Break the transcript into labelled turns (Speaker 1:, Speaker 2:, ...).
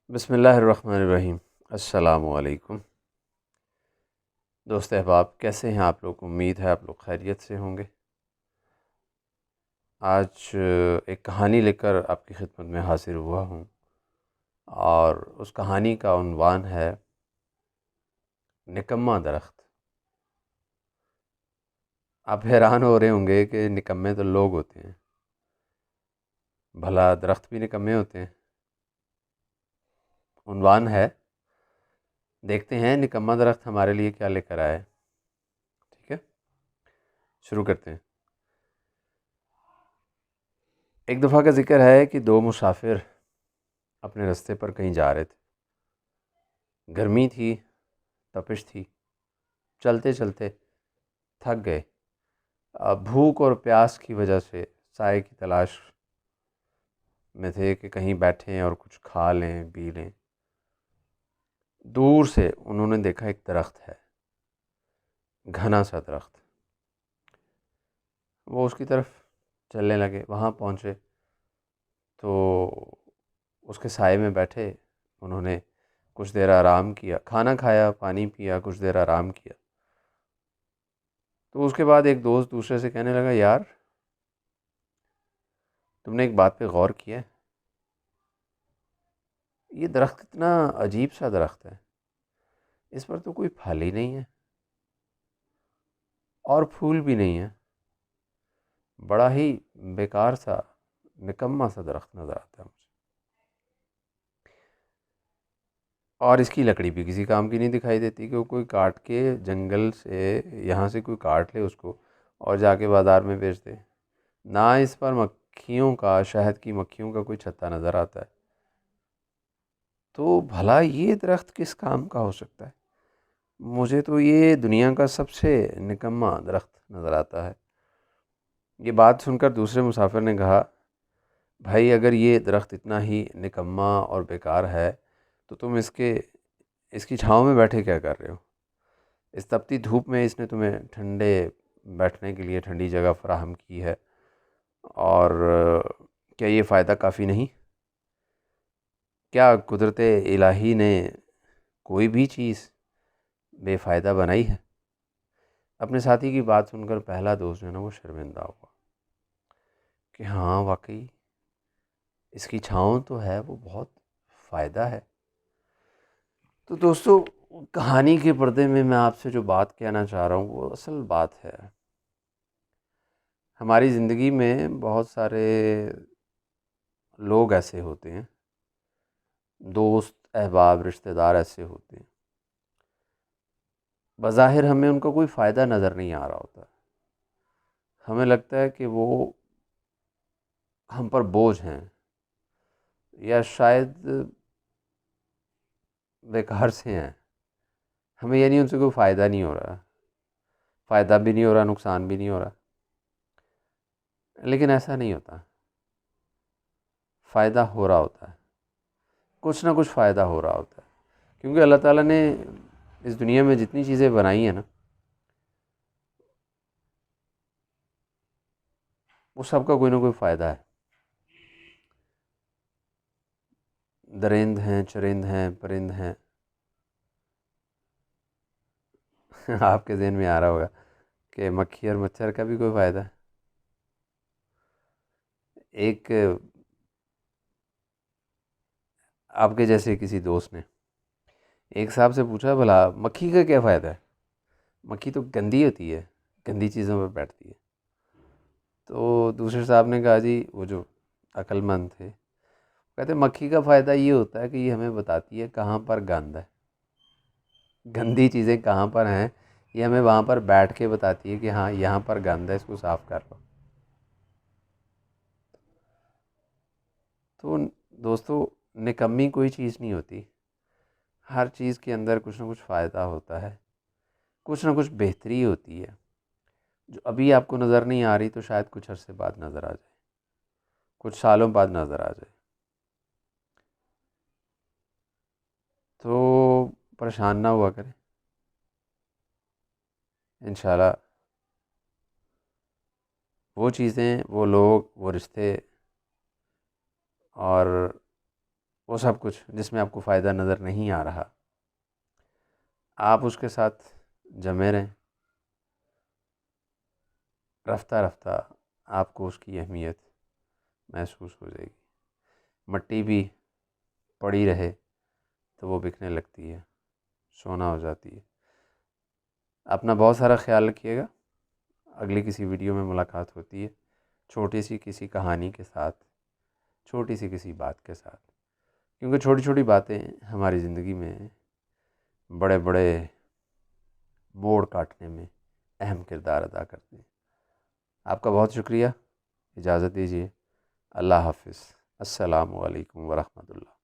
Speaker 1: بسم اللہ الرحمن الرحیم۔ السلام علیکم دوست احباب، کیسے ہیں آپ لوگ؟ امید ہے آپ لوگ خیریت سے ہوں گے۔ آج ایک کہانی لے کر آپ کی خدمت میں حاضر ہوا ہوں، اور اس کہانی کا عنوان ہے نکما درخت۔ آپ حیران ہو رہے ہوں گے کہ نکمے تو لوگ ہوتے ہیں، بھلا درخت بھی نکمے ہوتے ہیں؟ عنوان ہے، دیکھتے ہیں نکما درخت ہمارے لیے کیا لے کر آئے۔ ٹھیک ہے، شروع کرتے ہیں۔ ایک دفعہ کا ذکر ہے کہ دو مسافر اپنے رستے پر کہیں جا رہے تھے۔ گرمی تھی، تپش تھی، چلتے چلتے تھک گئے۔ بھوک اور پیاس کی وجہ سے سائے کی تلاش میں تھے کہ کہیں بیٹھیں اور کچھ کھا لیں پی لیں۔ دور سے انہوں نے دیکھا ایک درخت ہے، گھنا سا درخت۔ وہ اس کی طرف چلنے لگے، وہاں پہنچے تو اس کے سائے میں بیٹھے۔ انہوں نے کچھ دیر آرام کیا، کھانا کھایا، پانی پیا، کچھ دیر آرام کیا۔ تو اس کے بعد ایک دوست دوسرے سے کہنے لگا، یار تم نے ایک بات پہ غور کیا ہے؟ یہ درخت کتنا عجیب سا درخت ہے، اس پر تو کوئی پھل ہی نہیں ہے اور پھول بھی نہیں ہے، بڑا ہی بیکار سا نکما سا درخت نظر آتا ہے مجھے، اور اس کی لکڑی بھی کسی کام کی نہیں دکھائی دیتی کہ وہ کوئی کاٹ کے جنگل سے یہاں سے کوئی کاٹ لے اس کو اور جا کے بازار میں بیچ دے۔ نہ اس پر مکھیوں کا، شہد کی مکھیوں کا کوئی چھتا نظر آتا ہے۔ تو بھلا یہ درخت کس کام کا ہو سکتا ہے؟ مجھے تو یہ دنیا کا سب سے نکما درخت نظر آتا ہے۔ یہ بات سن کر دوسرے مسافر نے کہا، بھائی اگر یہ درخت اتنا ہی نکما اور بیکار ہے تو تم اس کی چھاؤں میں بیٹھے کیا کر رہے ہو؟ اس تپتی دھوپ میں اس نے تمہیں ٹھنڈے بیٹھنے کے لیے ٹھنڈی جگہ فراہم کی ہے، اور کیا یہ فائدہ کافی نہیں؟ کیا قدرت الہی نے کوئی بھی چیز بے فائدہ بنائی ہے؟ اپنے ساتھی کی بات سن کر پہلا دوست جو ہے نا وہ شرمندہ ہوا کہ ہاں واقعی اس کی چھاؤں تو ہے، وہ بہت فائدہ ہے۔ تو دوستو، کہانی کے پردے میں آپ سے جو بات کہنا چاہ رہا ہوں وہ اصل بات ہے۔ ہماری زندگی میں بہت سارے لوگ ایسے ہوتے ہیں، دوست احباب رشتہ دار ایسے ہوتے ہیں، بظاہر ہمیں ان کا کوئی فائدہ نظر نہیں آ رہا ہوتا، ہمیں لگتا ہے کہ وہ ہم پر بوجھ ہیں، یا شاید بیکار سے ہیں، ہمیں یعنی ان سے کوئی فائدہ نہیں ہو رہا، فائدہ بھی نہیں ہو رہا، نقصان بھی نہیں ہو رہا۔ لیکن ایسا نہیں ہوتا، فائدہ ہو رہا ہوتا ہے، کچھ نہ کچھ فائدہ ہو رہا ہوتا ہے، کیونکہ اللہ تعالیٰ نے اس دنیا میں جتنی چیزیں بنائی ہیں نا، وہ سب کا کوئی نہ کوئی فائدہ ہے۔ درند ہیں، چرند ہیں، پرند ہیں۔ آپ کے ذہن میں آ رہا ہوگا کہ مکھی اور مچھر کا بھی کوئی فائدہ ہے۔ ایک آپ کے جیسے کسی دوست نے ایک صاحب سے پوچھا، بھلا مکھی کا کیا فائدہ ہے؟ مکھی تو گندی ہوتی ہے، گندی چیزوں پہ بیٹھتی ہے۔ تو دوسرے صاحب نے کہا، جی وہ جو عقل مند تھے کہتے مکھی کا فائدہ یہ ہوتا ہے کہ یہ ہمیں بتاتی ہے کہاں پر گند ہے، گندی چیزیں کہاں پر ہیں، یہ ہمیں وہاں پر بیٹھ کے بتاتی ہے کہ ہاں یہاں پر گند ہے، اس کو صاف کر لو۔ تو دوستو، نکمی کوئی چیز نہیں ہوتی، ہر چیز کے اندر کچھ نہ کچھ فائدہ ہوتا ہے، کچھ نہ کچھ بہتری ہوتی ہے، جو ابھی آپ کو نظر نہیں آ رہی تو شاید کچھ عرصے بعد نظر آ جائے، کچھ سالوں بعد نظر آ جائے۔ تو پریشان نہ ہوا کریں، انشاءاللہ وہ چیزیں، وہ لوگ، وہ رشتے اور وہ سب کچھ جس میں آپ کو فائدہ نظر نہیں آ رہا، آپ اس کے ساتھ جمے رہیں، رفتہ رفتہ آپ کو اس کی اہمیت محسوس ہو جائے گی۔ مٹی بھی پڑی رہے تو وہ بکنے لگتی ہے، سونا ہو جاتی ہے۔ اپنا بہت سارا خیال رکھیے گا، اگلی کسی ویڈیو میں ملاقات ہوتی ہے، چھوٹی سی کسی کہانی کے ساتھ، چھوٹی سی کسی بات کے ساتھ، کیونکہ چھوٹی چھوٹی باتیں ہماری زندگی میں بڑے بڑے موڑ کاٹنے میں اہم کردار ادا کرتے ہیں۔ آپ کا بہت شکریہ، اجازت دیجیے، اللہ حافظ، السلام علیکم ورحمۃ اللہ۔